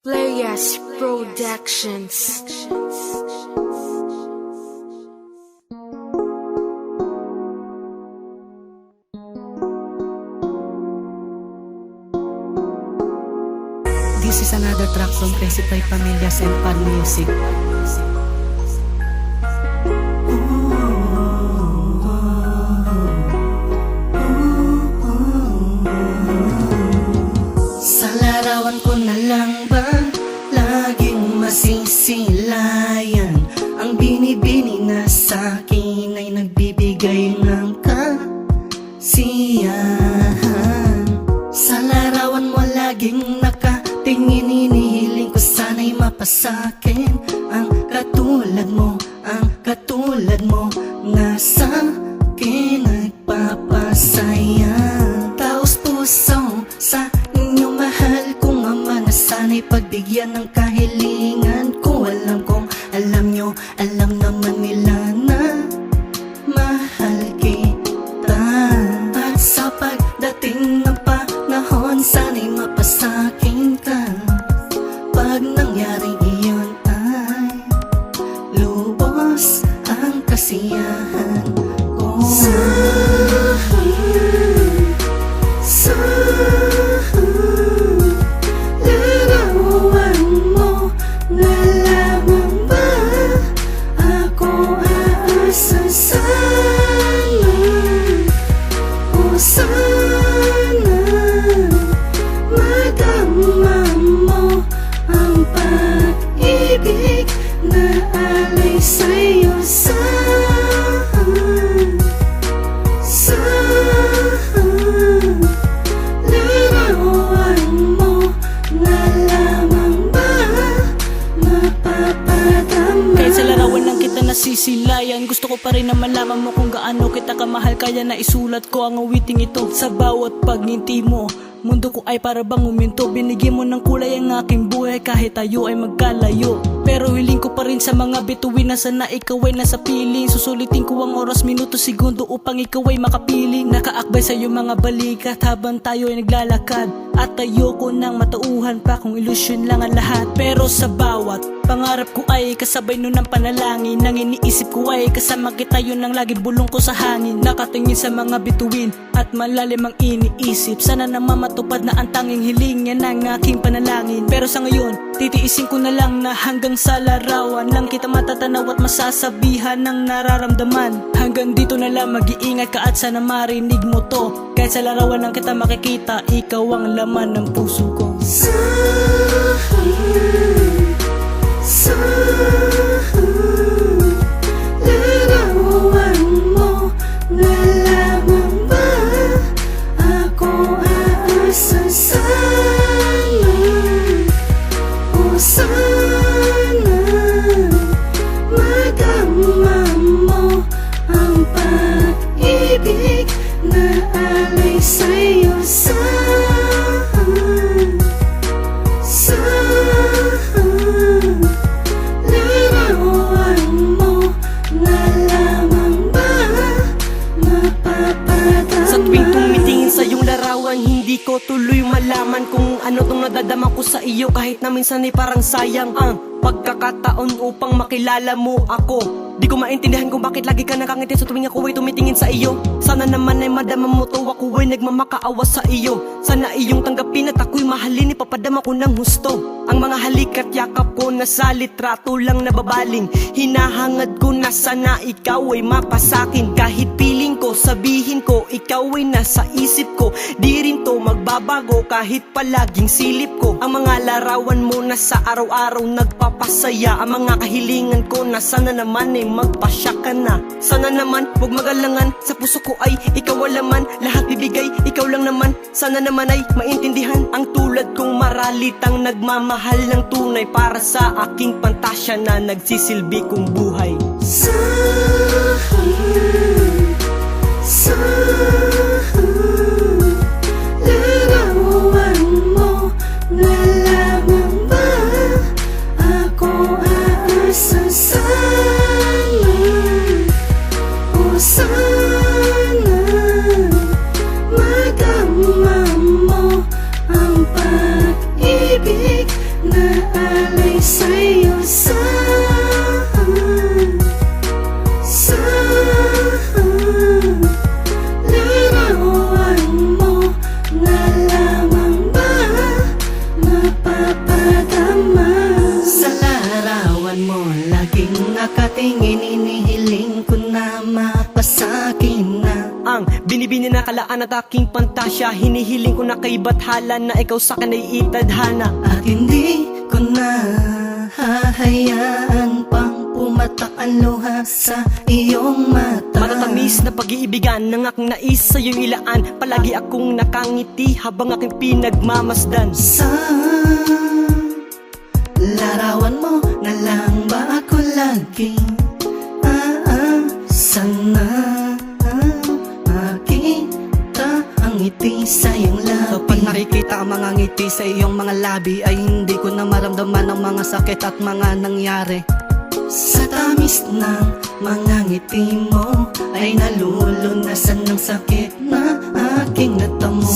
Playas Productions. This is another track from Crazy Toy Pamillas and Pan Music. Sa larawan ko na lang ba laging masisilayan? Ang binibini na sa'kin ay nagbibigay ng kasiyahan. Sa larawan mo laging nakatingin, hinihiling ko sana'y mapasakin ang katulad mo, na sa'kin nagpapasaya. Taos puso sa inyo mahal kong ama, na sana'y pagbigyan ng kahilingan ko. Alam kong alam nyo, alam naman nila na mahal kita. At sa pagdating ng panahon, sana'y mapasakin ka. Pag nangyari iyon ay lubos ang kasiyahan ko. Sa larawan mo na lamang ba ako aasa? Sana o sana madama mo ang pag-ibig na alay sa'yo. Sa larawan mo na lamang ba mapapadama? Kahit sa larawan lang kita nasisilayan, gusto ko pa rin na malaman mo kung gaano kita kamahal. Kaya na isulat ko ang awiting ito. Sa bawat pagngiti mo, mundo ko ay para bang uminto. Binigyan mo ng kulay ang aking buhay kahit tayo ay magkalayo. Pero hiling ko pa rin sa mga bituin na sana ikaw ay nasa piling. Susulitin ko ang oras, minuto, segundo upang ikaw ay makapiling. Nakaakbay sa iyong mga balikat habang tayo ay naglalakad. At ayoko nang matauhan pa kung ilusyon lang ang lahat. Pero sa bawat pangarap ko ay kasabay nun ng panalangin. Nang iniisip ko ay kasama kita, yun ang lagi bulong ko sa hangin. Nakatingin sa mga bituin at malalim ang iniisip. Sana naman matupad na ang tanging hiling, yan ang aking panalangin. Pero sa ngayon, titiisin ko na lang na hanggang sa larawan lang kita matatanaw at masasabihan ng nararamdaman. Hanggang dito na lang, mag-iingat ka at sana marinig mo to. Kahit sa larawan lang kita makikita, ikaw ang laman ng puso ko. Sa larawan mo na lamang ba ako aasa? Sana o sana madama mo ang pag-ibig na alay sa'yo. Sa larawan mo na lamang ba mapapadama? Sa tuwing tumitingin sa iyong larawan, hindi ko tuloy malaman kung ano tong nadadama ko sa iyo. Kahit na minsan ay parang sayang ang pagkakataon upang makilala mo ako. Di ko maintindihan kung bakit lagi ka nakangiti sa tuwing ako ay tumitingin sa iyo. Sana naman ay madama mo to, ako ay nagmamakaawa sa iyo. Sana iyong tanggapin at ako'y mahalin, ipapadama ko ng husto. Ang mga halik at yakap ko na sa litrato lang nababaling. Hinahangad ko na sana ikaw ay mapasakin. Kahit piling ko, sabihin ko, ikaw ay nasa isip ko. Di rin to magbabago kahit palaging silip ko. Ang mga larawan mo na sa araw-araw nagpapasaya. Ang mga kahilingan ko na sana naman ay magpasya ka na. Sana naman huwag magalangan, sa puso ko ay ikaw ang laman. Lahat bibigay, ikaw lang naman. Sana naman ay maintindihan ang tulad kong maralitang nagmamahal ng tunay para sa aking pantasya na nagsisilbi kong buhay. Sa larawan mo na lamang ba ako aasa? Sana o sana madama mo ang pag-ibig na larawan mo laging nakatingin, inihiling ko na mapasakin na Ang binibini na kalaan at aking pantasya, hinihiling ko na kay bathala na ikaw sa akin ay itadhana. at hindi ko na hahayaan pang pumatak ang luha sa iyong mata. Matatamis na pag-iibigan ng aking nais sa'yo ilaan. Palagi akong nakangiti habang aking pinagmamasdan. Sa larawan mo na lang ba ako laging sana makita ang ngiti sa iyong labi. Kapag nakikita ang mga ngiti sa iyong mga labi, ay hindi ko na maramdaman ang mga sakit at mga nangyari. Sa tamis ng mga ngiti mo ay nalulunasan ng sakit na aking natamo.